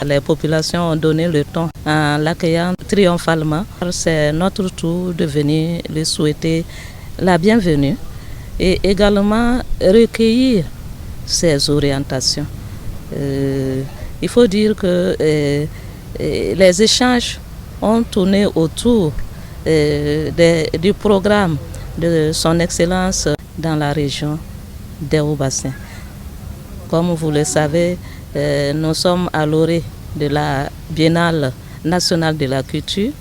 Les populations ont donné le ton en l'accueillant triomphalement. C'est notre tour de venir lui souhaiter la bienvenue et également recueillir ses orientations. Il faut dire que les échanges ont tourné autour du programme de son Excellence dans la région des Hauts-Bassins. Comme vous le savez, nous sommes à l'orée de la Biennale nationale de la culture,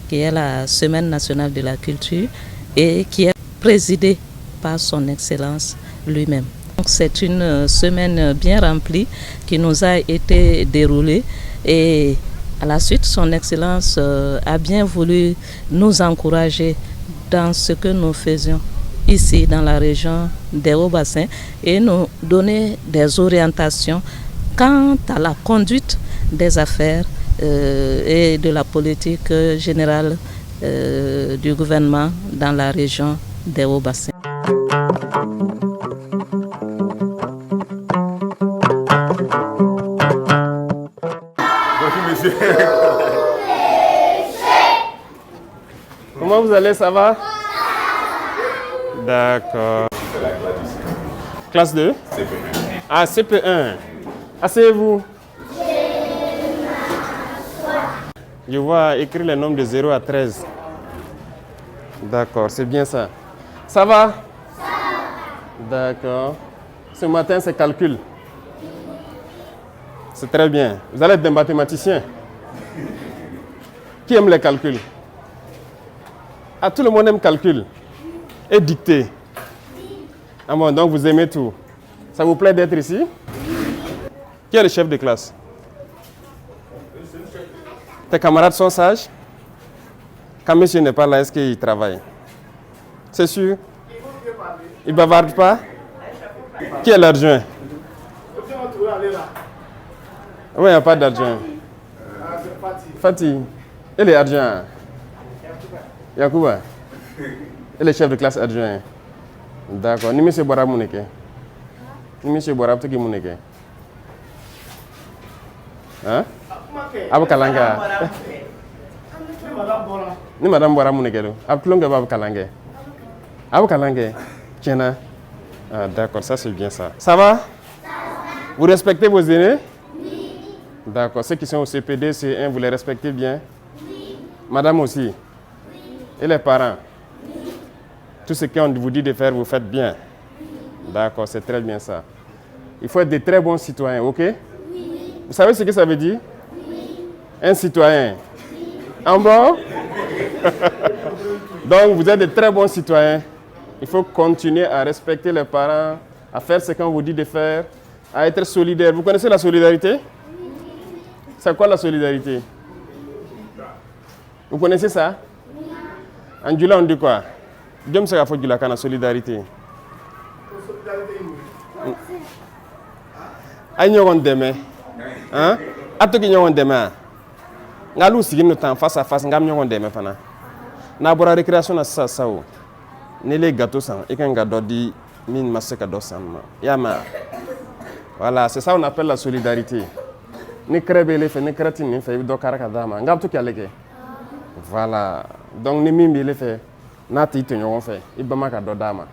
qui est la Semaine nationale de la culture et qui est présidée par son Excellence lui-même. C'est une semaine bien remplie qui nous a été déroulée et à la suite, son Excellence a bien voulu nous encourager dans ce que nous faisions ici dans la région des Hauts-Bassins et nous donner des orientations quant à la conduite des affaires et de la politique générale du gouvernement dans la région des Hauts-Bassins. Bonjour monsieur. Comment vous allez, ça va? D'accord. Classe 2? CP1. Ah, CP1. Asseyez-vous. Je vois écrire les nombres de 0 à 13. D'accord, c'est bien ça. Ça va? Ça va. D'accord. Ce matin, c'est calcul. C'est très bien. Vous allez être des mathématiciens. Qui aime les calculs? Ah, tout le monde aime calcul. Et dicter. Ah bon, donc vous aimez tout. Ça vous plaît d'être ici? Qui est le chef de classe? Tes camarades sont sages? Quand monsieur n'est pas là, est-ce qu'il travaille? C'est sûr? Il ne bavarde pas? Qui est l'adjoint? Oui, il n'y a pas d'adjoint. Fatih. Et les adjoints? Yacouba. Et les chefs de classe adjoints? D'accord. Ni monsieur Borab Mouneke? Ni monsieur Borab Teki Mouneke? Hein? Abu Kalanga. Ni madame Borab Mouneke? Abu Klonga Abu Kalanga. Abu Kalanga. Tiens. Ah, d'accord, ça c'est bien ça. Ça va? Vous respectez vos aînés? D'accord. Ceux qui sont au CPD, C1, vous les respectez bien? Oui. Madame aussi? Oui. Et les parents? Oui. Tout ce qu'on vous dit de faire, vous faites bien? Oui. D'accord, c'est très bien ça. Il faut être de très bons citoyens, ok? Oui. Vous savez ce que ça veut dire? Oui. Un citoyen? Oui. En bon? Donc, vous êtes de très bons citoyens. Il faut continuer à respecter les parents, à faire ce qu'on vous dit de faire, à être solidaire. Vous connaissez la solidarité? C'est quoi la solidarité? Vous connaissez ça? En Djoula, on dit quoi? Dieu sait qu'il y a la solidarité. Aïe, on demain. Hein? Atoki on demain. Ngalou si nous temps face à face, ngam on demain fana. Na bora récréation na ça ça o. Ne les gâteaux sans et qu'un gâteau dit min masaka dosan. Yama. Voilà, c'est ça on appelle la solidarité. Ni crève les fait ni crétine ni fait do karaka dama ngam to kyaleke. Voilà. Donc ni mimbi les fait na ti to nyon fait ibama ka do dama.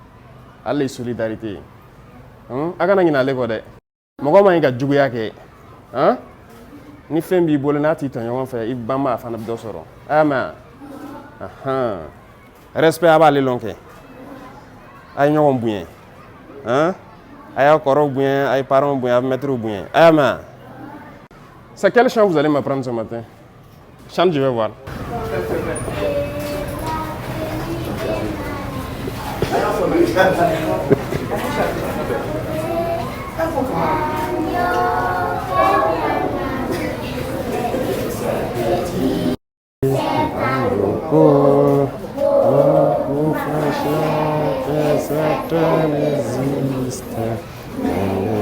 Alle solidarité. Aga na le ko de. Mogo ma nga jugu yake. Hein? Ni fembi bolo na ti to nyon fait ibama fa na do soro. Ama. Aha. Respect aba le lonke. Ay nyon buyen. Hein? Ay akoro buyen, ay parents buyen, maître buyen. Ama. C'est quel chant vous allez m'apprendre ce matin? Chante, je vais voir.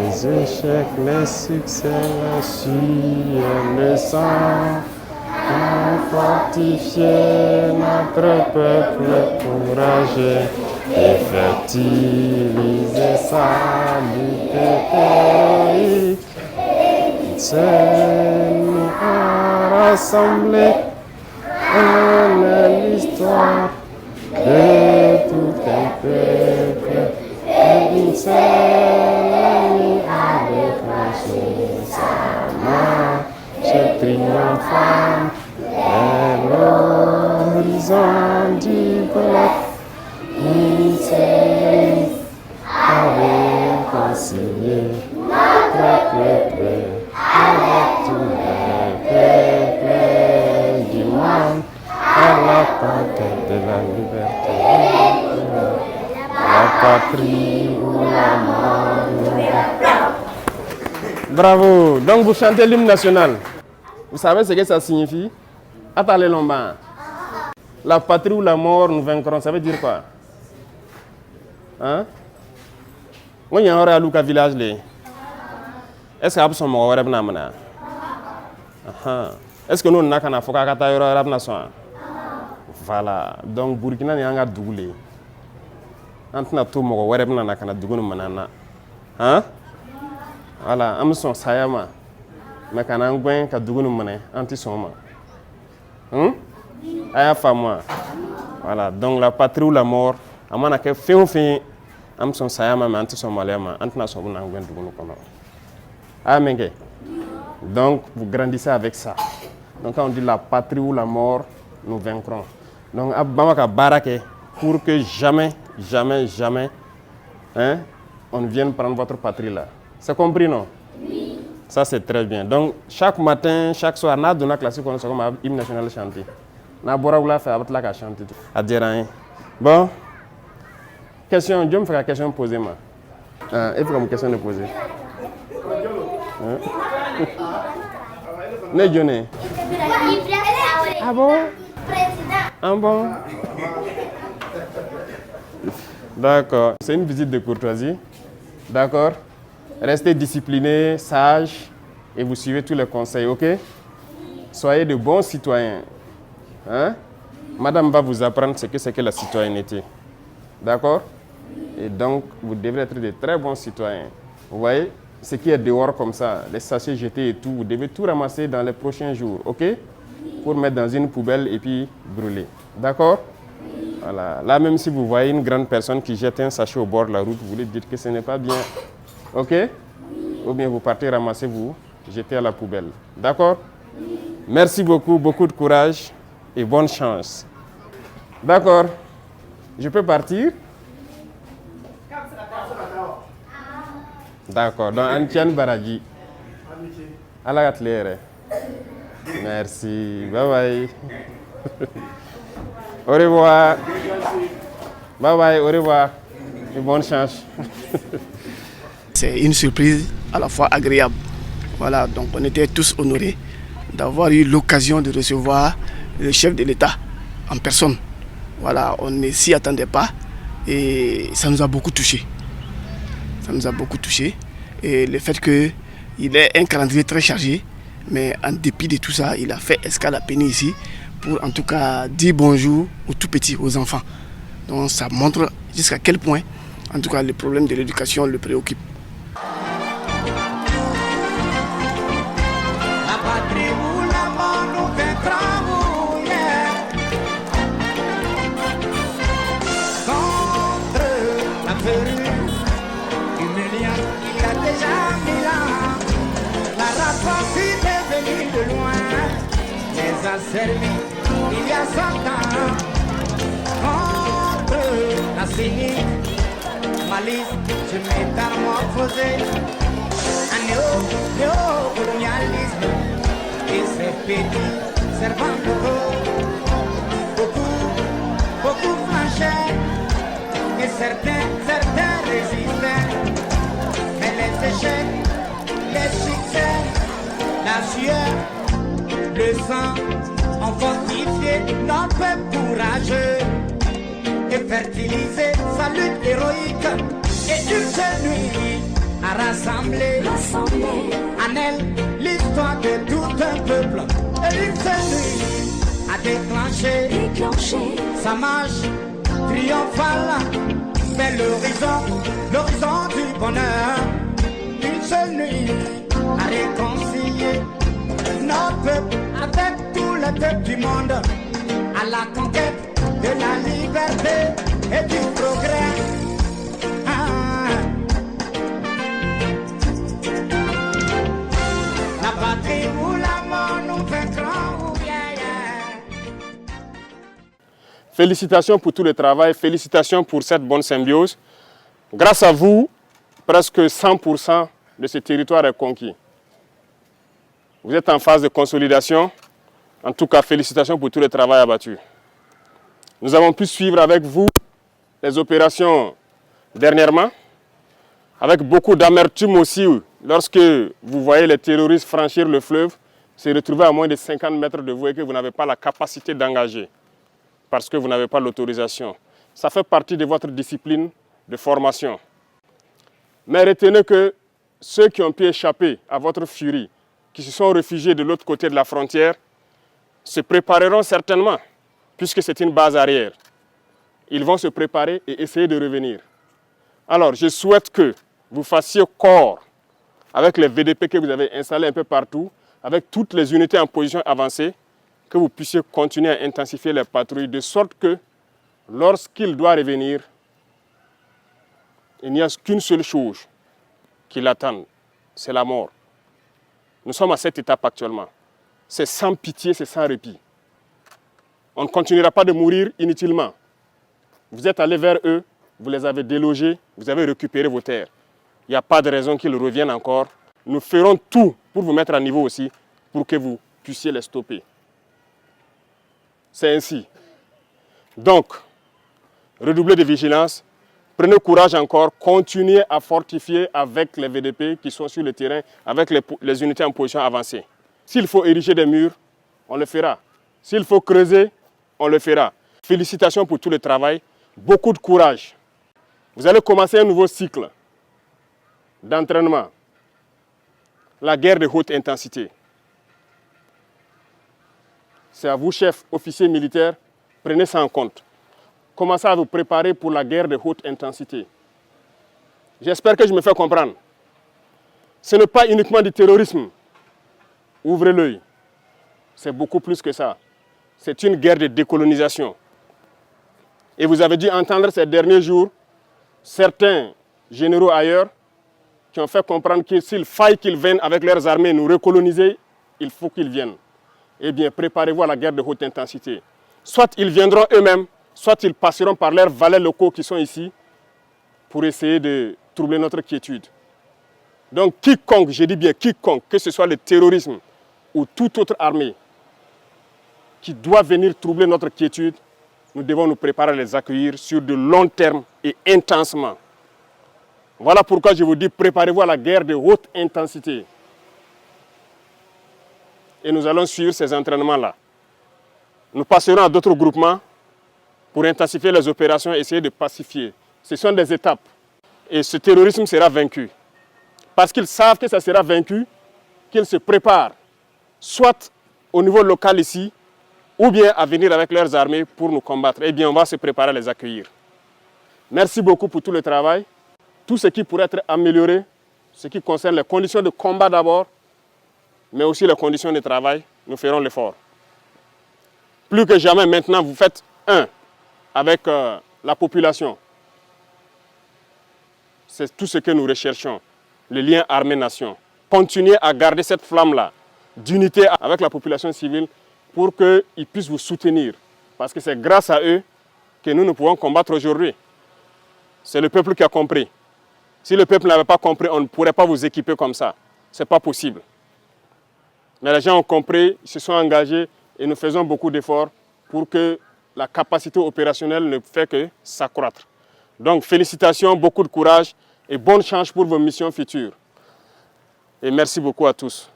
Les échecs, les succès, la sueur, le sang ont fortifié notre peuple courageux et fertilisé sa lutte héroïque. C'est nous rassemblés en l'histoire de tout un peuple. Une seule amie a déclenché sa marche triomphante vers l'horizon du globe. Une seule a réconcilié notre peuple avec tous les peuples du monde à la conquête de la liberté. La patrie ou la mort. Bravo. Donc vous chantez l'hymne national. Vous savez ce que ça signifie? Attendez Lomba. La patrie ou la mort, nous vaincrons. Ça veut dire quoi? Hein? Moi, il y a un Luka village. Est-ce que vous avez un est-ce que nous avons un foka kata yoro arab nation? Voilà. Donc Burkina ni anga doublé. Antna to mo wéré na kana dugunu manana. Hein? Voilà, am son sayama. Mais kana ngwen ka dugunu mané anti soma. Aya fama. Voilà, donc la patrie ou la mort, amana ke fin am son sayama mais anti somalema antna so na ngwen dugunu kono. Amenge. Donc vous grandissez avec ça. Donc quand on dit la patrie ou la mort, nous vaincrons. Donc abamaka barake pour que jamais, hein, on vienne prendre votre patrie là. C'est compris, non? Oui. Ça c'est très bien. Donc chaque matin, chaque soir, na dona classique on se comme hymne national chanté. Na bora oula fait avec la chanter. À dire rien. Bon. Question, je me fais la question posée moi. Et puis comme question de poser. Ne Johnny. Ah bon? Ah bon? D'accord. C'est une visite de courtoisie. D'accord? Restez disciplinés, sages et vous suivez tous les conseils, ok? Soyez de bons citoyens. Hein? Madame va vous apprendre ce que c'est que la citoyenneté. D'accord? Et donc, vous devrez être de très bons citoyens. Vous voyez? Ce qui est dehors comme ça, les sachets jetés et tout, vous devez tout ramasser dans les prochains jours, ok? Pour mettre dans une poubelle et puis brûler. D'accord? Voilà. Là, même si vous voyez une grande personne qui jette un sachet au bord de la route, vous voulez dire que ce n'est pas bien. Ok? Ou bien vous partez ramasser, vous jetez à la poubelle. D'accord? Merci beaucoup, beaucoup de courage et bonne chance. D'accord? Je peux partir? D'accord. Donc, Antiane Baradji. À la gâtelette. Merci. Bye bye. Au revoir. Bye bye. Au revoir. Et bonne chance. C'est une surprise à la fois agréable. Voilà, donc on était tous honorés d'avoir eu l'occasion de recevoir le chef de l'État en personne. Voilà, on ne s'y attendait pas et ça nous a beaucoup touchés. Ça nous a beaucoup touchés. Et le fait qu'il ait un calendrier très chargé, mais en dépit de tout ça, il a fait escale à Pény ici pour en tout cas dire bonjour aux tout petits, aux enfants. Donc ça montre jusqu'à quel point, en tout cas, le problème de l'éducation le préoccupe. La patrie ou la mort nous vaincrons, yeah. Contre la verrue humiliante, il y a déjà 1000 ans. La rapacité est venue de loin, les a servis il y a 100 ans. Contre la cynique, malice, je métamorphosé. Un néo-colonialisme et ses petits servants de dos. Beaucoup flanchaient et certains résistaient. Mais les échecs, les succès, la sueur, le sang ont fortifié notre peuple courageux et fertilisé sa lutte héroïque. Et une seule nuit a rassemblé en elle l'histoire de tout un peuple. Et une seule nuit a déclenché sa marche triomphale vers l'horizon du bonheur. Une seule nuit a réconcilié notre peuple, avec tout le peuple du monde, à la conquête de la liberté et du progrès. La patrie ou la mort nous vaincrons ou bien. Félicitations pour tout le travail, félicitations pour cette bonne symbiose. Grâce à vous, presque 100% de ce territoire est conquis. Vous êtes en phase de consolidation. En tout cas, félicitations pour tout le travail abattu. Nous avons pu suivre avec vous les opérations dernièrement, avec beaucoup d'amertume aussi, lorsque vous voyez les terroristes franchir le fleuve, se retrouver à moins de 50 mètres de vous et que vous n'avez pas la capacité d'engager, parce que vous n'avez pas l'autorisation. Ça fait partie de votre discipline de formation. Mais retenez que ceux qui ont pu échapper à votre furie, qui se sont réfugiés de l'autre côté de la frontière, se prépareront certainement, puisque c'est une base arrière. Ils vont se préparer et essayer de revenir. Alors, je souhaite que vous fassiez corps avec les VDP que vous avez installés un peu partout, avec toutes les unités en position avancée, que vous puissiez continuer à intensifier les patrouilles, de sorte que, lorsqu'il doit revenir, il n'y a qu'une seule chose qui l'attend, c'est la mort. Nous sommes à cette étape actuellement. C'est sans pitié, c'est sans répit. On ne continuera pas de mourir inutilement. Vous êtes allés vers eux, vous les avez délogés, vous avez récupéré vos terres. Il n'y a pas de raison qu'ils reviennent encore. Nous ferons tout pour vous mettre à niveau aussi, pour que vous puissiez les stopper. C'est ainsi. Donc, redoublez de vigilance, prenez courage encore, continuez à fortifier avec les VDP qui sont sur le terrain, avec les unités en position avancée. S'il faut ériger des murs, on le fera. S'il faut creuser, on le fera. Félicitations pour tout le travail, beaucoup de courage. Vous allez commencer un nouveau cycle d'entraînement. La guerre de haute intensité. C'est à vous, chefs, officiers militaires, prenez ça en compte. Commencez à vous préparer pour la guerre de haute intensité. J'espère que je me fais comprendre. Ce n'est pas uniquement du terrorisme. Ouvrez l'œil. C'est beaucoup plus que ça. C'est une guerre de décolonisation. Et vous avez dû entendre ces derniers jours certains généraux ailleurs qui ont fait comprendre que s'il faille qu'ils viennent avec leurs armées nous recoloniser, il faut qu'ils viennent. Eh bien, préparez-vous à la guerre de haute intensité. Soit ils viendront eux-mêmes, soit ils passeront par leurs valets locaux qui sont ici pour essayer de troubler notre quiétude. Donc quiconque, je dis bien quiconque, que ce soit le terrorisme ou toute autre armée qui doit venir troubler notre quiétude, nous devons nous préparer à les accueillir sur de long terme et intensement. Voilà pourquoi je vous dis, préparez-vous à la guerre de haute intensité. Et nous allons suivre ces entraînements-là. Nous passerons à d'autres groupements pour intensifier les opérations et essayer de pacifier. Ce sont des étapes. Et ce terrorisme sera vaincu. Parce qu'ils savent que ça sera vaincu, qu'ils se préparent, soit au niveau local ici, ou bien à venir avec leurs armées pour nous combattre. Eh bien, on va se préparer à les accueillir. Merci beaucoup pour tout le travail. Tout ce qui pourrait être amélioré, ce qui concerne les conditions de combat d'abord, mais aussi les conditions de travail, nous ferons l'effort. Plus que jamais, maintenant, vous faites un avec la population. C'est tout ce que nous recherchons, le lien armée-nation. Continuez à garder cette flamme-là d'unité avec la population civile pour qu'ils puissent vous soutenir. Parce que c'est grâce à eux que nous pouvons combattre aujourd'hui. C'est le peuple qui a compris. Si le peuple n'avait pas compris, on ne pourrait pas vous équiper comme ça. Ce n'est pas possible. Mais les gens ont compris, ils se sont engagés et nous faisons beaucoup d'efforts pour que la capacité opérationnelle ne fait que s'accroître. Donc félicitations, beaucoup de courage et bonne chance pour vos missions futures. Et merci beaucoup à tous.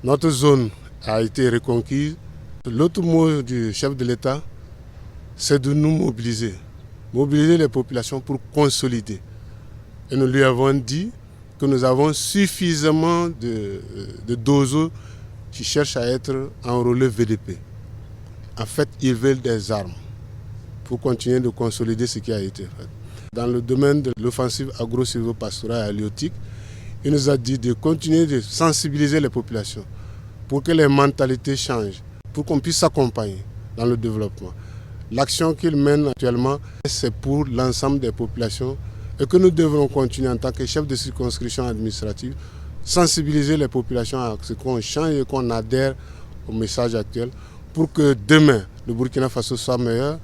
Notre zone a été reconquise. L'autre mot du chef de l'État, c'est de nous mobiliser. Mobiliser les populations pour consolider. Et nous lui avons dit que nous avons suffisamment de doses qui cherchent à être enrôlés VDP. En fait, ils veulent des armes pour continuer de consolider ce qui a été fait. Dans le domaine de l'offensive agro-silvopastorale et halieutique, il nous a dit de continuer de sensibiliser les populations pour que les mentalités changent, pour qu'on puisse s'accompagner dans le développement. L'action qu'il mène actuellement, c'est pour l'ensemble des populations et que nous devrons continuer en tant que chef de circonscription administrative, sensibiliser les populations à ce qu'on change et qu'on adhère au message actuel pour que demain, le Burkina Faso soit meilleur.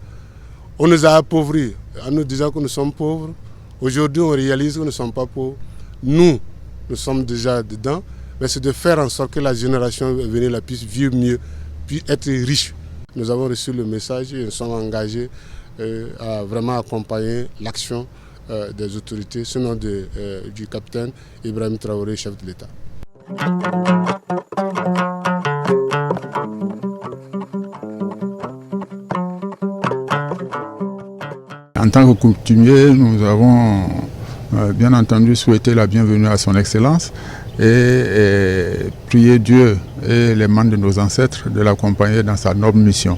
On nous a appauvris en nous disant que nous sommes pauvres. Aujourd'hui, on réalise que nous ne sommes pas pauvres. Nous sommes déjà dedans, mais c'est de faire en sorte que la génération venue là puisse vivre mieux, puisse être riche. Nous avons reçu le message et nous sommes engagés à vraiment accompagner l'action des autorités, ce nom du capitaine Ibrahim Traoré, chef de l'État. En tant que coutumier, nous avons bien entendu souhaité la bienvenue à son Excellence et prier Dieu et les membres de nos ancêtres de l'accompagner dans sa noble mission.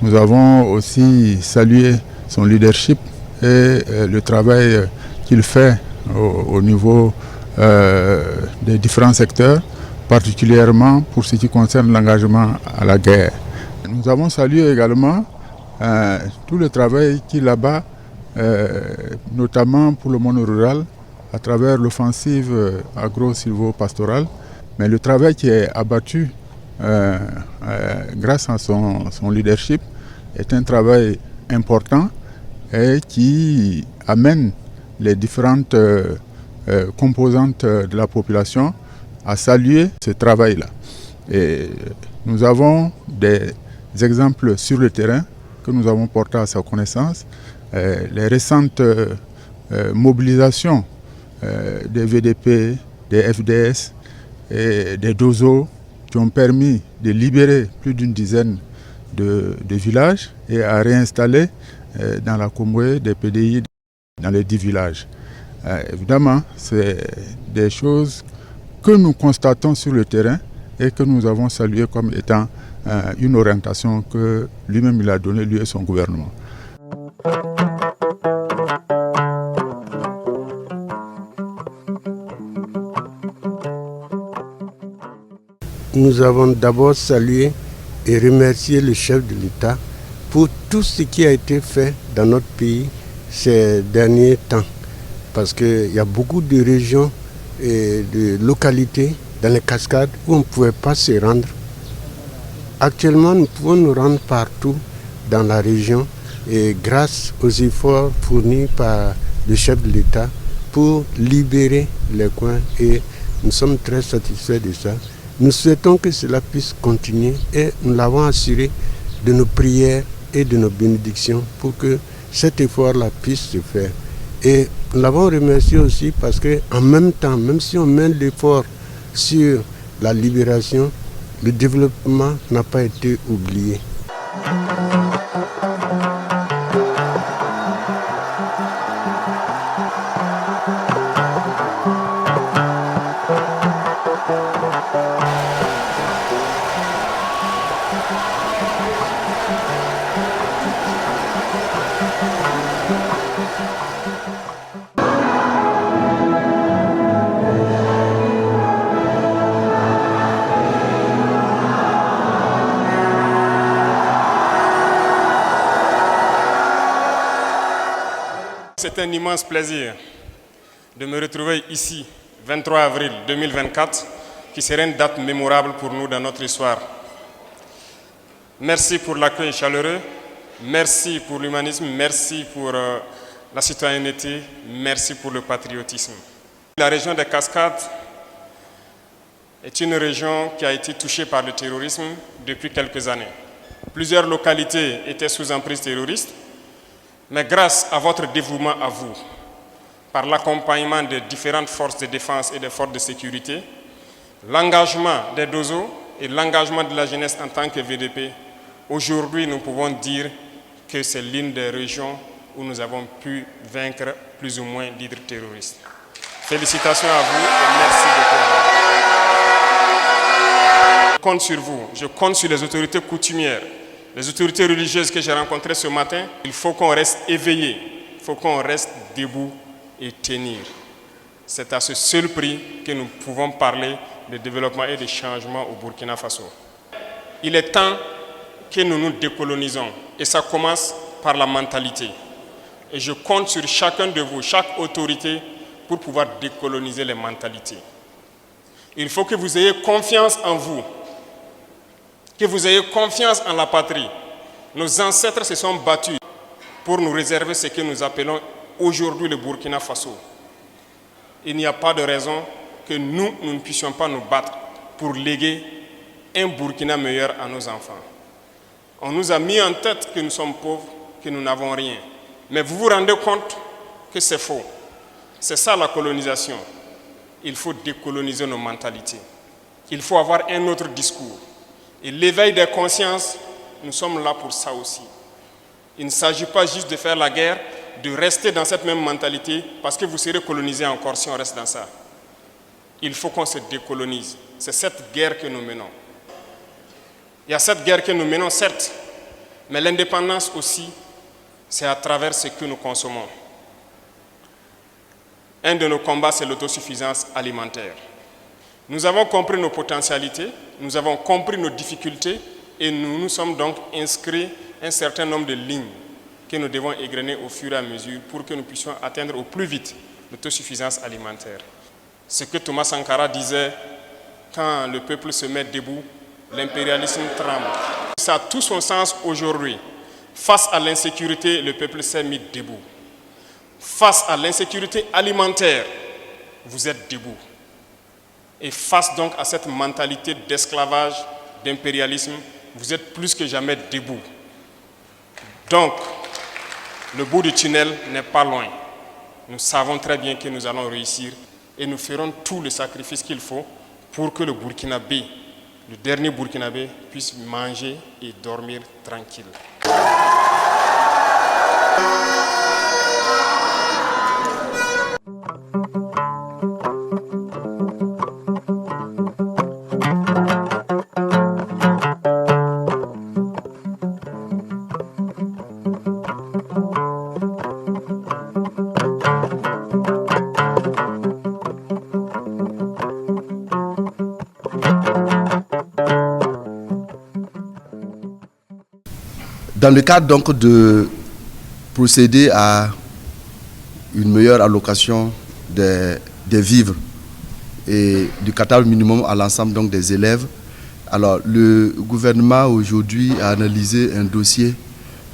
Nous avons aussi salué son leadership et le travail qu'il fait au niveau des différents secteurs, particulièrement pour ce qui concerne l'engagement à la guerre. Nous avons salué également tout le travail qu'il abat, notamment pour le monde rural, à travers l'offensive agro-silvopastorale, mais le travail qui est abattu grâce à son leadership est un travail important et qui amène les différentes composantes de la population à saluer ce travail-là. Et nous avons des exemples sur le terrain que nous avons portés à sa connaissance. Les récentes mobilisations des VDP, des FDS et des DOZO qui ont permis de libérer plus d'une dizaine de villages et à réinstaller dans la Comoué des PDI dans les 10 villages. Évidemment, c'est des choses que nous constatons sur le terrain et que nous avons salué comme étant une orientation que lui-même il a donnée, lui et son gouvernement. Nous avons d'abord salué et remercié le chef de l'État pour tout ce qui a été fait dans notre pays ces derniers temps. Parce qu'il y a beaucoup de régions et de localités dans les cascades où on ne pouvait pas se rendre. Actuellement, nous pouvons nous rendre partout dans la région et grâce aux efforts fournis par le chef de l'État pour libérer les coins et nous sommes très satisfaits de ça. Nous souhaitons que cela puisse continuer et nous l'avons assuré de nos prières et de nos bénédictions pour que cet effort-là puisse se faire. Et nous l'avons remercié aussi parce qu'en même temps, même si on mène l'effort sur la libération, le développement n'a pas été oublié. C'est un immense plaisir de me retrouver ici, 23 avril 2024, qui sera une date mémorable pour nous dans notre histoire. Merci pour l'accueil chaleureux, merci pour l'humanisme, merci pour la citoyenneté, merci pour le patriotisme. La région des Cascades est une région qui a été touchée par le terrorisme depuis quelques années. Plusieurs localités étaient sous emprise terroriste, mais grâce à votre dévouement à vous, par l'accompagnement des différentes forces de défense et des forces de sécurité, l'engagement des DOZO et l'engagement de la jeunesse en tant que VDP, aujourd'hui nous pouvons dire que c'est l'une des régions où nous avons pu vaincre plus ou moins l'hydre terroriste. Félicitations à vous et merci beaucoup. Je compte sur vous, je compte sur les autorités coutumières, les autorités religieuses que j'ai rencontrées ce matin. Il faut qu'on reste éveillé, il faut qu'on reste debout et tenir. C'est à ce seul prix que nous pouvons parler de développement et de changement au Burkina Faso. Il est temps que nous nous décolonisons et ça commence par la mentalité. Et je compte sur chacun de vous, chaque autorité, pour pouvoir décoloniser les mentalités. Il faut que vous ayez confiance en vous, que vous ayez confiance en la patrie. Nos ancêtres se sont battus pour nous réserver ce que nous appelons aujourd'hui le Burkina Faso. Il n'y a pas de raison que nous ne puissions pas nous battre pour léguer un Burkina meilleur à nos enfants. On nous a mis en tête que nous sommes pauvres, que nous n'avons rien. Mais vous vous rendez compte que c'est faux. C'est ça la colonisation. Il faut décoloniser nos mentalités. Il faut avoir un autre discours. Et l'éveil des consciences, nous sommes là pour ça aussi. Il ne s'agit pas juste de faire la guerre, de rester dans cette même mentalité, parce que vous serez colonisés encore si on reste dans ça. Il faut qu'on se décolonise. C'est cette guerre que nous menons. Il y a cette guerre que nous menons, certes, mais l'indépendance aussi, c'est à travers ce que nous consommons. Un de nos combats, c'est l'autosuffisance alimentaire. Nous avons compris nos potentialités, nous avons compris nos difficultés et nous nous sommes donc inscrits un certain nombre de lignes que nous devons égrener au fur et à mesure pour que nous puissions atteindre au plus vite l'autosuffisance alimentaire. Ce que Thomas Sankara disait, quand le peuple se met debout, l'impérialisme tremble. Ça a tout son sens aujourd'hui. Face à l'insécurité, le peuple s'est mis debout. Face à l'insécurité alimentaire, vous êtes debout. Et face donc à cette mentalité d'esclavage, d'impérialisme, vous êtes plus que jamais debout. Donc, le bout du tunnel n'est pas loin. Nous savons très bien que nous allons réussir et nous ferons tout le sacrifice qu'il faut pour que le Burkinabé, le dernier Burkinabé, puisse manger et dormir tranquille. Dans le cadre donc de procéder à une meilleure allocation des vivres et du catalogue minimum à l'ensemble donc des élèves, alors le gouvernement aujourd'hui a analysé un dossier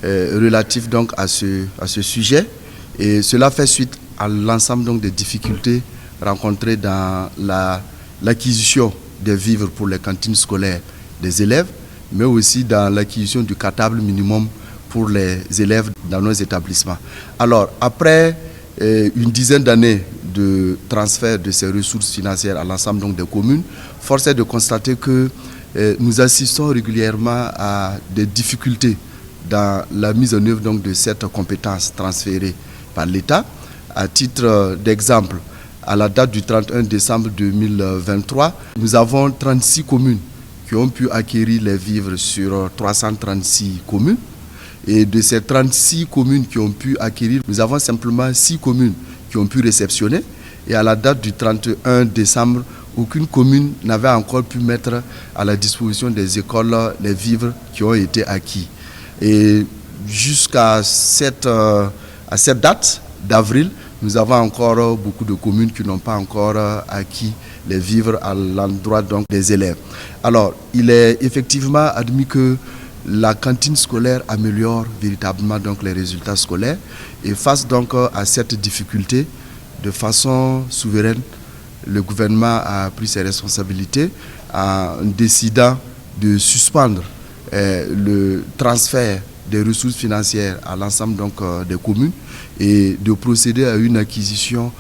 relatif donc à ce sujet et cela fait suite à l'ensemble donc des difficultés rencontrées dans l'acquisition des vivres pour les cantines scolaires des élèves, mais aussi dans l'acquisition du catalogue minimum pour les élèves dans nos établissements. Alors, après une dizaine d'années de transfert de ces ressources financières à l'ensemble donc des communes, force est de constater que nous assistons régulièrement à des difficultés dans la mise en œuvre donc de cette compétence transférée par l'État. À titre d'exemple, à la date du 31 décembre 2023, nous avons 36 communes qui ont pu acquérir les vivres sur 336 communes. Et de ces 36 communes qui ont pu acquérir, nous avons simplement 6 communes qui ont pu réceptionner. Et à la date du 31 décembre, aucune commune n'avait encore pu mettre à la disposition des écoles les vivres qui ont été acquis. Et jusqu'à cette date d'avril, nous avons encore beaucoup de communes qui n'ont pas encore acquis les vivres à l'endroit donc des élèves. Alors, il est effectivement admis que la cantine scolaire améliore véritablement donc les résultats scolaires et face donc à cette difficulté, de façon souveraine, le gouvernement a pris ses responsabilités en décidant de suspendre le transfert des ressources financières à l'ensemble donc des communes et de procéder à une acquisition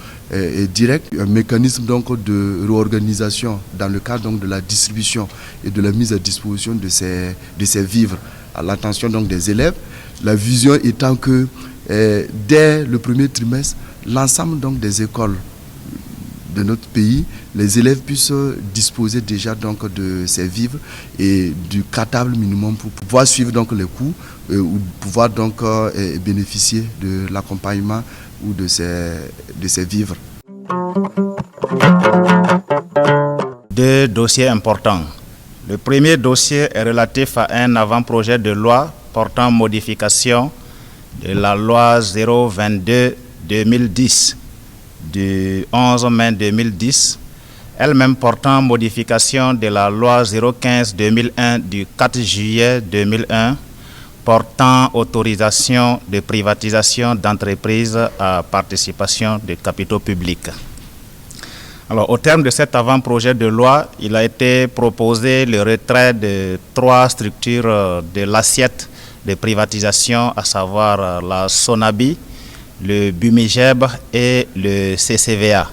directe, un mécanisme donc de réorganisation dans le cadre donc de la distribution et de la mise à disposition de ces vivres à l'attention donc des élèves. La vision étant que dès le premier trimestre, l'ensemble donc des écoles de notre pays, les élèves puissent disposer déjà donc de ces vivres et du cartable minimum pour pouvoir suivre donc les cours ou pouvoir donc bénéficier de l'accompagnement ou de ces vivres. Deux dossiers importants. Le premier dossier est relatif à un avant-projet de loi portant modification de la loi 022-2010 du 11 mai 2010, elle-même portant modification de la loi 015-2001 du 4 juillet 2001 portant autorisation de privatisation d'entreprises à participation de capitaux publics. Alors, au terme de cet avant-projet de loi, il a été proposé le retrait de 3 structures de l'assiette de privatisation, à savoir la Sonabi, le Bumigeb et le CCVA.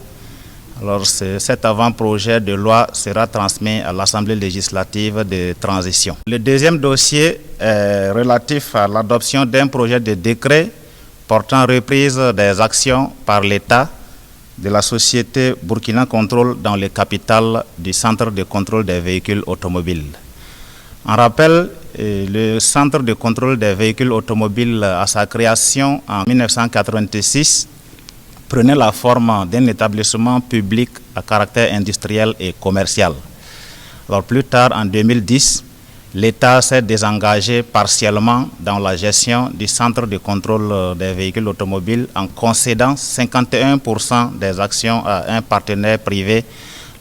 Alors, cet avant-projet de loi sera transmis à l'Assemblée législative de transition. Le deuxième dossier est relatif à l'adoption d'un projet de décret portant reprise des actions par l'État de la société Burkina Control dans le capital du Centre de contrôle des véhicules automobiles. En rappel, le Centre de contrôle des véhicules automobiles, à sa création en 1986, prenait la forme d'un établissement public à caractère industriel et commercial. Alors plus tard, en 2010, l'État s'est désengagé partiellement dans la gestion du centre de contrôle des véhicules automobiles en concédant 51% des actions à un partenaire privé,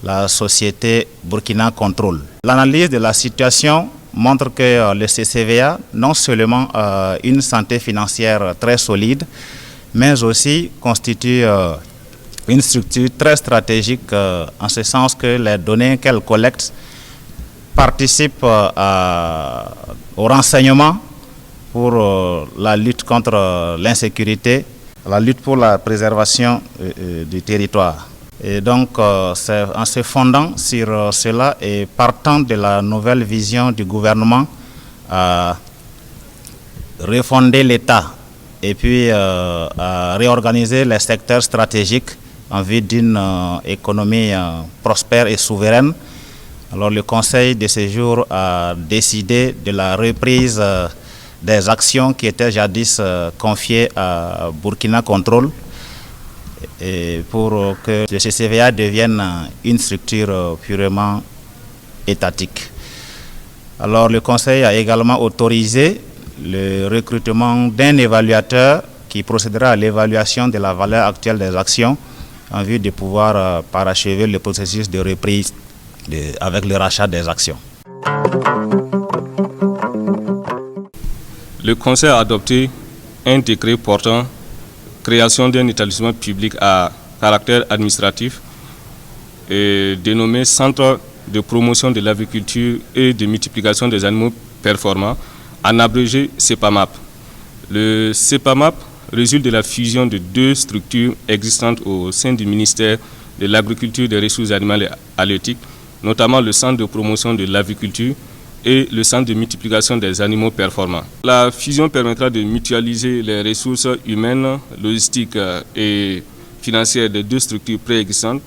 la société Burkina Control. L'analyse de la situation montre que le CCVA non seulement a une santé financière très solide, mais aussi constitue une structure très stratégique en ce sens que les données qu'elle collecte participent au renseignement pour la lutte contre l'insécurité, la lutte pour la préservation du territoire. Et donc, c'est en se fondant sur cela et partant de la nouvelle vision du gouvernement à refonder l'État et puis à réorganiser les secteurs stratégiques en vue d'une économie prospère et souveraine. Alors le Conseil de séjour a décidé de la reprise des actions qui étaient jadis confiées à Burkina Control et pour que le CCVA devienne une structure purement étatique. Alors le Conseil a également autorisé le recrutement d'un évaluateur qui procédera à l'évaluation de la valeur actuelle des actions en vue de pouvoir parachever le processus de reprise avec le rachat des actions. Le Conseil a adopté un décret portant création d'un établissement public à caractère administratif dénommé Centre de promotion de l'agriculture et de multiplication des animaux performants, en abrégé CEPAMAP. Le CEPAMAP résulte de la fusion de 2 structures existantes au sein du ministère de l'Agriculture et des Ressources animales et halieutiques, notamment le Centre de promotion de l'agriculture et le Centre de multiplication des animaux performants. La fusion permettra de mutualiser les ressources humaines, logistiques et financières des 2 structures préexistantes.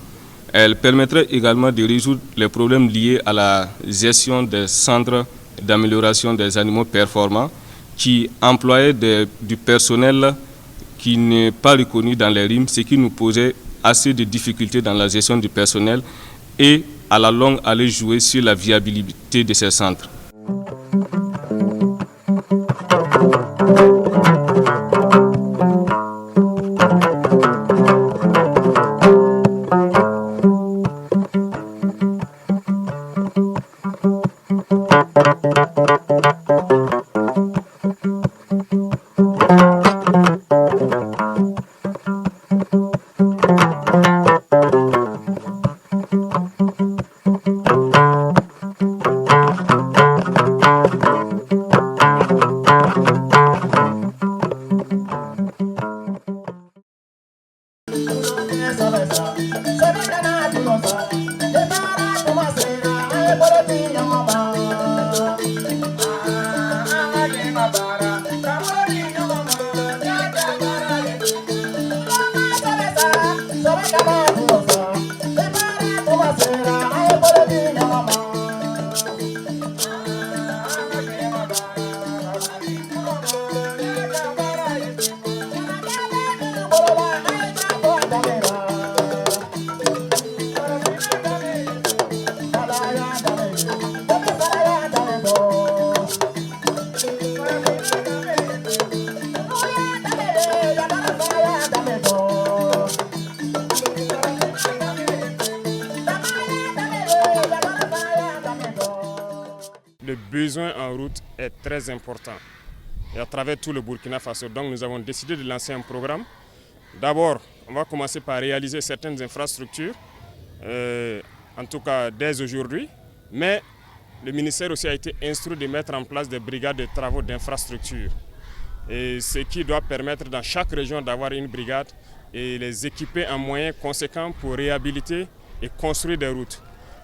Elle permettrait également de résoudre les problèmes liés à la gestion des centres d'amélioration des animaux performants qui employaient du personnel qui n'est pas reconnu dans les RIM, ce qui nous posait assez de difficultés dans la gestion du personnel et à la longue aller jouer sur la viabilité de ces centres. besoin en route est très important et à travers tout le Burkina Faso. Donc nous avons décidé de lancer un programme. D'abord, on va commencer par réaliser certaines infrastructures, en tout cas dès aujourd'hui, mais le ministère aussi a été instruit de mettre en place des brigades de travaux d'infrastructure. Et ce qui doit permettre dans chaque région d'avoir une brigade et les équiper en moyens conséquents pour réhabiliter et construire des routes.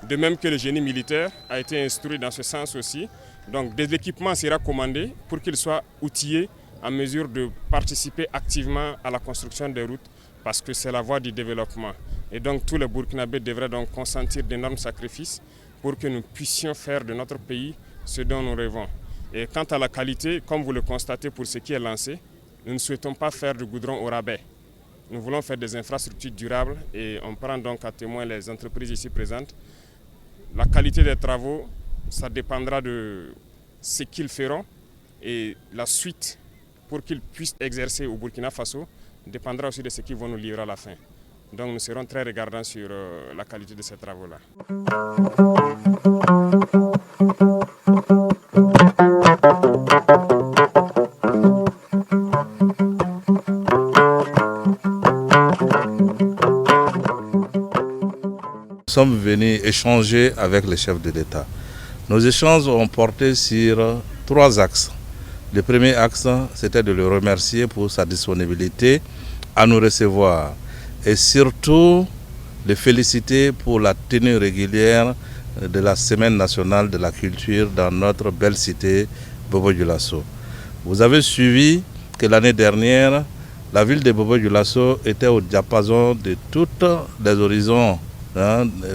De même que le génie militaire a été instruit dans ce sens aussi. Donc des équipements sera commandé pour qu'ils soient outillés en mesure de participer activement à la construction des routes parce que c'est la voie du développement. Et donc tous les Burkinabés devraient donc consentir d'énormes sacrifices pour que nous puissions faire de notre pays ce dont nous rêvons. Et quant à la qualité, comme vous le constatez pour ce qui est lancé, nous ne souhaitons pas faire du goudron au rabais. Nous voulons faire des infrastructures durables et on prend donc à témoin les entreprises ici présentes. La qualité des travaux, ça dépendra de ce qu'ils feront et la suite pour qu'ils puissent exercer au Burkina Faso dépendra aussi de ce qu'ils vont nous livrer à la fin. Donc nous serons très regardants sur la qualité de ces travaux-là. Nous sommes venus échanger avec les chefs de l'État. Nos échanges ont porté sur 3 axes. Le premier axe, c'était de le remercier pour sa disponibilité à nous recevoir et surtout le féliciter pour la tenue régulière de la Semaine nationale de la culture dans notre belle cité Bobo-Dioulasso. Vous avez suivi que l'année dernière, la ville de Bobo-Dioulasso était au diapason de tous les horizons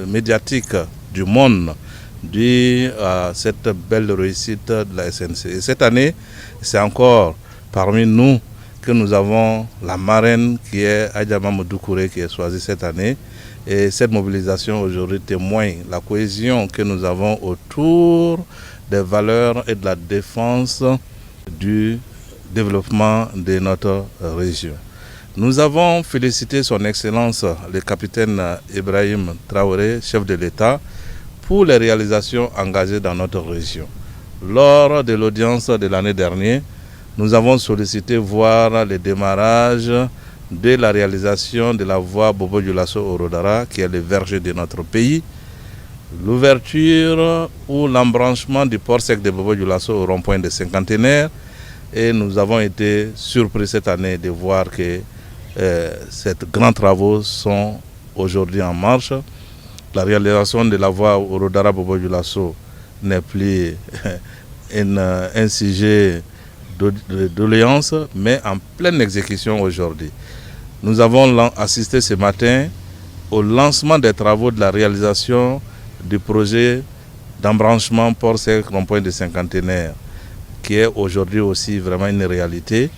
médiatiques du monde dû à cette belle réussite de la SNC. Et cette année, c'est encore parmi nous que nous avons la marraine qui est Adjama Modoukouré qui est choisie cette année. Et cette mobilisation aujourd'hui témoigne la cohésion que nous avons autour des valeurs et de la défense du développement de notre région. Nous avons félicité son Excellence le capitaine Ibrahim Traoré, chef de l'État, pour les réalisations engagées dans notre région. Lors de l'audience de l'année dernière, nous avons sollicité voir le démarrage de la réalisation de la voie Bobo-Dioulasso-Orodara, qui est le verger de notre pays, l'ouverture ou l'embranchement du port sec de Bobo-Dioulasso au rond-point de Cinquantenaire. Et nous avons été surpris cette année de voir que ces grands travaux sont aujourd'hui en marche. La réalisation de la voie Orodara-Bobo-Dioulasso n'est plus un sujet de doléance, mais en pleine exécution aujourd'hui. Nous avons assisté ce matin au lancement des travaux de la réalisation du projet d'embranchement port sec rond-point de Cinquantenaire, qui est aujourd'hui aussi vraiment une réalité.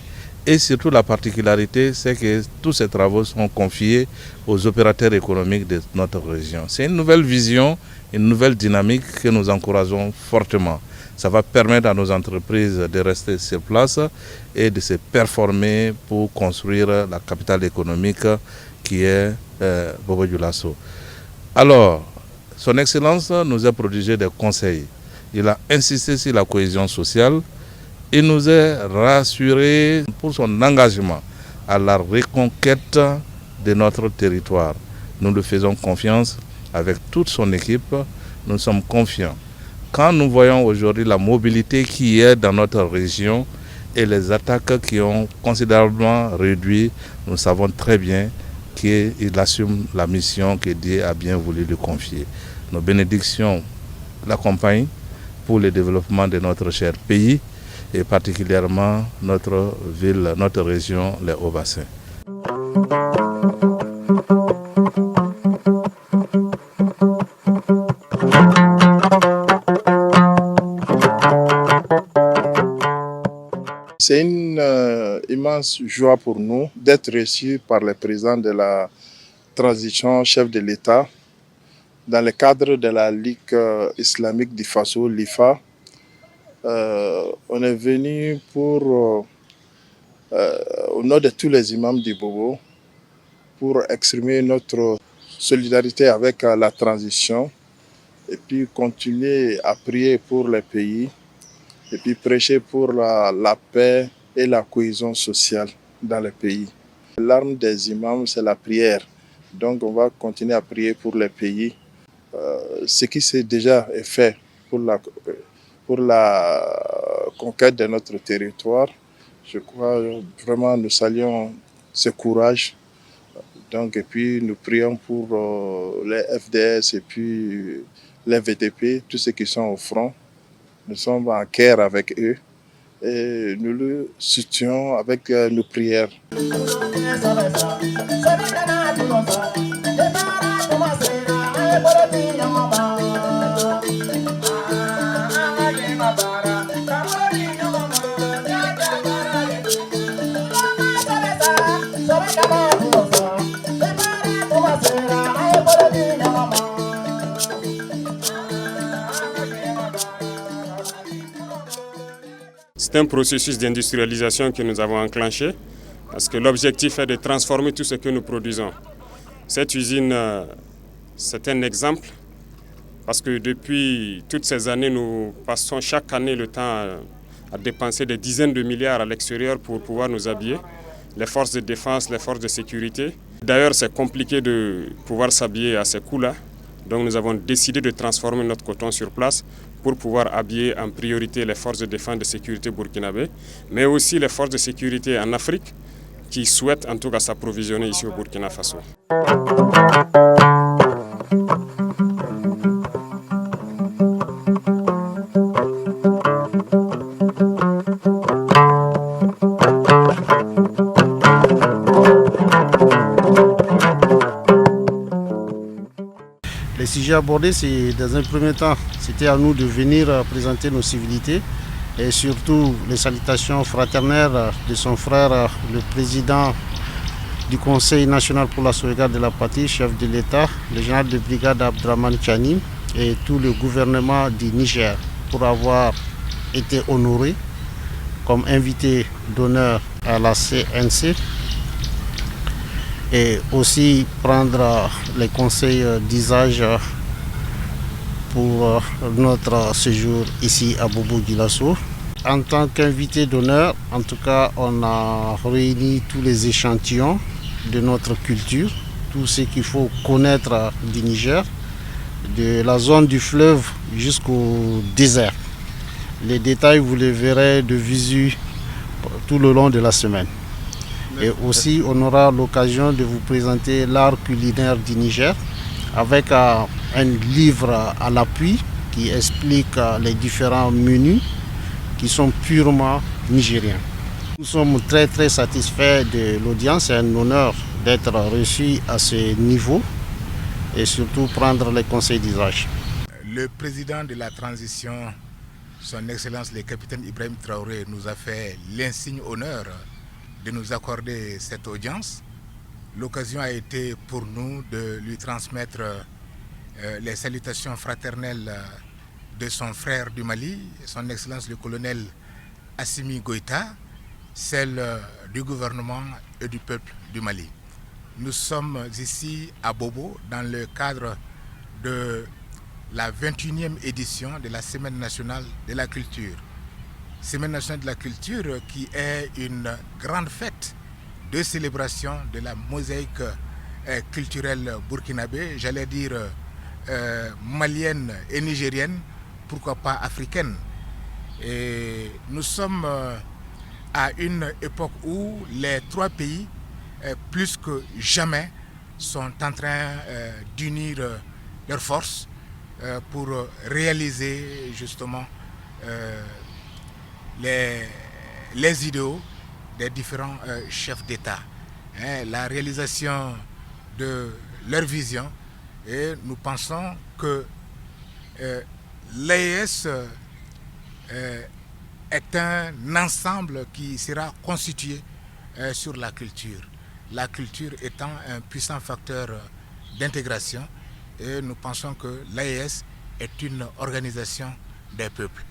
Et surtout la particularité, c'est que tous ces travaux sont confiés aux opérateurs économiques de notre région. C'est une nouvelle vision, une nouvelle dynamique que nous encourageons fortement. Ça va permettre à nos entreprises de rester sur place et de se performer pour construire la capitale économique qui est Bobo-Dioulasso. Alors, son Excellence nous a prodigé des conseils. Il a insisté sur la cohésion sociale. Il nous a rassuré pour son engagement à la reconquête de notre territoire. Nous lui faisons confiance avec toute son équipe. Nous sommes confiants. Quand nous voyons aujourd'hui la mobilité qui est dans notre région et les attaques qui ont considérablement réduit, nous savons très bien qu'il assume la mission que Dieu a bien voulu lui confier. Nos bénédictions l'accompagnent pour le développement de notre cher pays et particulièrement notre ville, notre région, les Hauts-Bassins. C'est une immense joie pour nous d'être reçus par le président de la transition, chef de l'État, dans le cadre de la Ligue islamique du Faso, l'IFA. On est venu au nom de tous les imams du Bobo, pour exprimer notre solidarité avec la transition et puis continuer à prier pour le pays et puis prêcher pour la paix et la cohésion sociale dans le pays. L'arme des imams, c'est la prière. Donc on va continuer à prier pour les pays. Ce qui s'est déjà fait pour la conquête de notre territoire, je crois vraiment nous saluons ce courage. Donc, et puis nous prions pour les FDS et puis les VDP, tous ceux qui sont au front. Nous sommes en guerre avec eux et nous le soutenons avec nos prières. C'est un processus d'industrialisation que nous avons enclenché parce que l'objectif est de transformer tout ce que nous produisons. Cette usine, c'est un exemple parce que depuis toutes ces années, nous passons chaque année le temps à dépenser des dizaines de milliards à l'extérieur pour pouvoir nous habiller, les forces de défense, les forces de sécurité. D'ailleurs, c'est compliqué de pouvoir s'habiller à ces coûts-là. Donc nous avons décidé de transformer notre coton sur place pour pouvoir habiller en priorité les forces de défense et de sécurité burkinabé, mais aussi les forces de sécurité en Afrique qui souhaitent en tout cas s'approvisionner ici au Burkina Faso. Les sujets abordés, c'est dans un premier temps, c'était à nous de venir présenter nos civilités et surtout les salutations fraternelles de son frère, le président du Conseil national pour la sauvegarde de la patrie, chef de l'État, le général de brigade Abdraman Chani et tout le gouvernement du Niger pour avoir été honoré comme invité d'honneur à la CNC. Et aussi prendre les conseils d'usage pour notre séjour ici à Bobo-Dioulasso. En tant qu'invité d'honneur, en tout cas, on a réuni tous les échantillons de notre culture, tout ce qu'il faut connaître du Niger, de la zone du fleuve jusqu'au désert. Les détails, vous les verrez de visu tout le long de la semaine. Et aussi, on aura l'occasion de vous présenter l'art culinaire du Niger avec un livre à l'appui qui explique les différents menus qui sont purement nigériens. Nous sommes très satisfaits de l'audience. C'est un honneur d'être reçu à ce niveau et surtout prendre les conseils d'usage. Le président de la transition, son Excellence le capitaine Ibrahim Traoré, nous a fait l'insigne honneur de nous accorder cette audience. L'occasion a été pour nous de lui transmettre les salutations fraternelles de son frère du Mali, son Excellence le colonel Assimi Goïta, celle du gouvernement et du peuple du Mali. Nous sommes ici à Bobo dans le cadre de la 21e édition de la Semaine nationale de la culture. Semaine nationale de la culture qui est une grande fête de célébration de la mosaïque culturelle burkinabé, j'allais dire malienne et nigérienne, pourquoi pas africaine. Et nous sommes à une époque où les trois pays, plus que jamais, sont en train d'unir leurs forces pour réaliser justement les idéaux des différents chefs d'État, la réalisation de leur vision. Et nous pensons que l'AES est un ensemble qui sera constitué sur la culture. La culture étant un puissant facteur d'intégration, et nous pensons que l'AES est une organisation des peuples.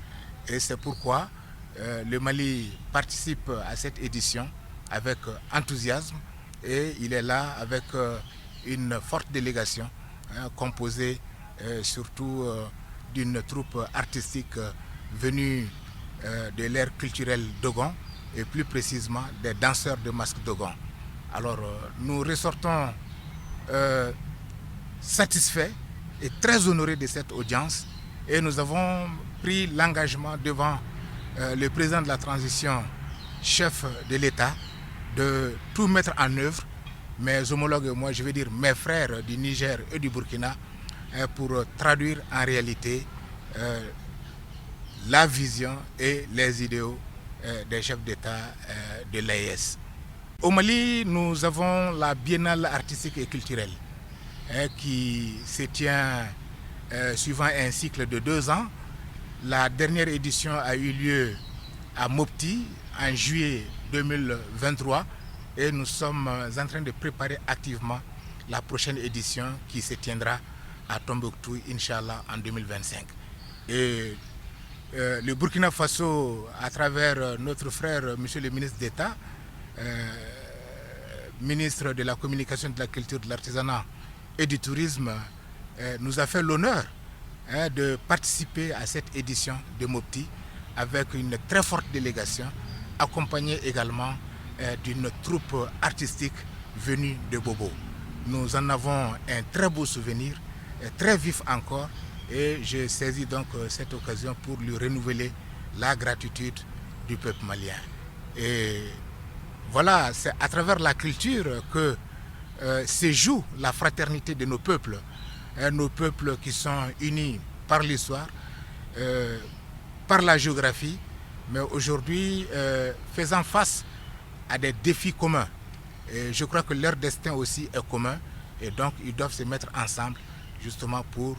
Et c'est pourquoi le Mali participe à cette édition avec enthousiasme et il est là avec une forte délégation composée surtout d'une troupe artistique venue de l'ère culturelle Dogon et plus précisément des danseurs de masque Dogon. Alors nous ressortons satisfaits et très honorés de cette audience et nous avons pris l'engagement devant le président de la transition, chef de l'État, de tout mettre en œuvre, mes homologues et moi, je veux dire mes frères du Niger et du Burkina, pour traduire en réalité la vision et les idéaux des chefs d'État de l'AES. Au Mali, nous avons la biennale artistique et culturelle qui se tient suivant un cycle de 2 ans. La dernière édition a eu lieu à Mopti en juillet 2023 et nous sommes en train de préparer activement la prochaine édition qui se tiendra à Tombouctou, Inch'Allah, en 2025. Et le Burkina Faso, à travers notre frère, monsieur le ministre d'État, ministre de la Communication, de la Culture, de l'Artisanat et du Tourisme, nous a fait l'honneur de participer à cette édition de Mopti avec une très forte délégation, accompagnée également d'une troupe artistique venue de Bobo. Nous en avons un très beau souvenir, très vif encore, et je saisis donc cette occasion pour lui renouveler la gratitude du peuple malien. Et voilà, c'est à travers la culture que se joue la fraternité de nos peuples qui sont unis par l'histoire, par la géographie, mais aujourd'hui faisant face à des défis communs. Et je crois que leur destin aussi est commun et donc ils doivent se mettre ensemble justement pour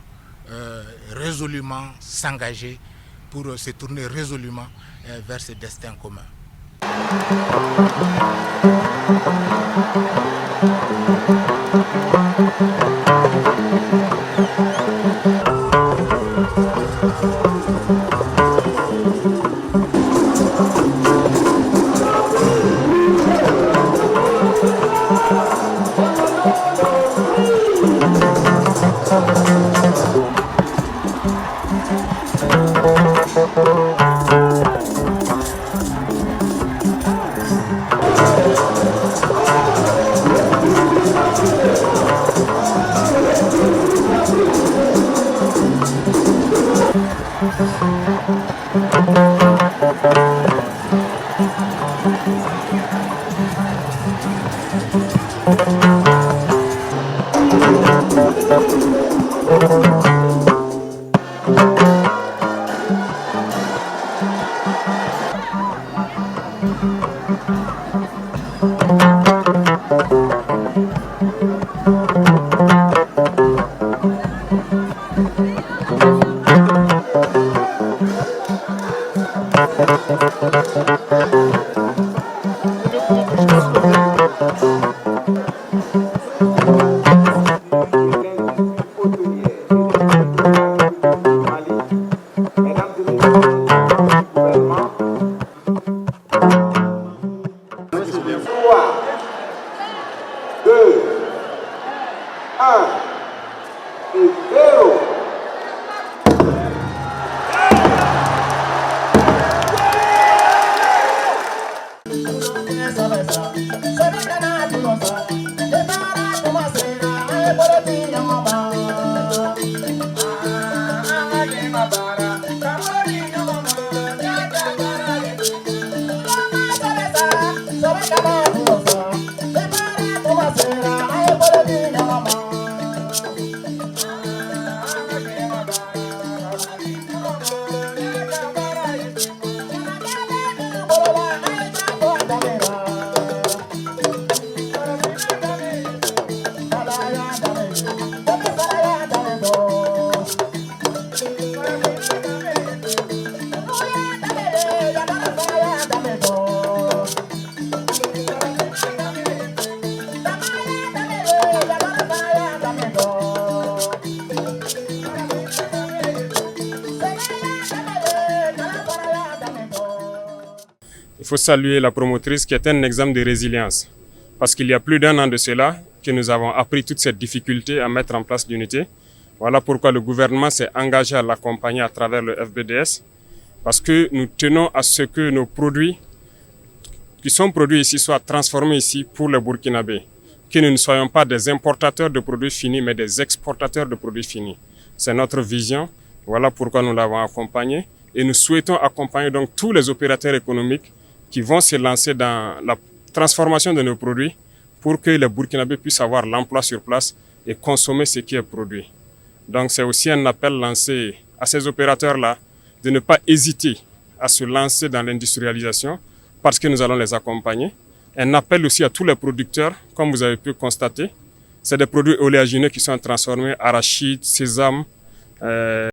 résolument s'engager, pour se tourner résolument vers ce destin commun. Il faut saluer la promotrice qui est un exemple de résilience. Parce qu'il y a plus d'1 an de cela que nous avons appris toute cette difficulté à mettre en place l'unité. Voilà pourquoi le gouvernement s'est engagé à l'accompagner à travers le FBDS Parce que nous tenons à ce que nos produits qui sont produits ici soient transformés ici pour les Burkinabés. Que nous ne soyons pas des importateurs de produits finis, mais des exportateurs de produits finis. C'est notre vision. Voilà pourquoi nous l'avons accompagné. Et nous souhaitons accompagner donc tous les opérateurs économiques qui vont se lancer dans la transformation de nos produits pour que les Burkinabés puissent avoir l'emploi sur place et consommer ce qui est produit. Donc c'est aussi un appel lancé à ces opérateurs-là de ne pas hésiter à se lancer dans l'industrialisation parce que nous allons les accompagner. Un appel aussi à tous les producteurs, comme vous avez pu constater. C'est des produits oléagineux qui sont transformés, arachides, sésame,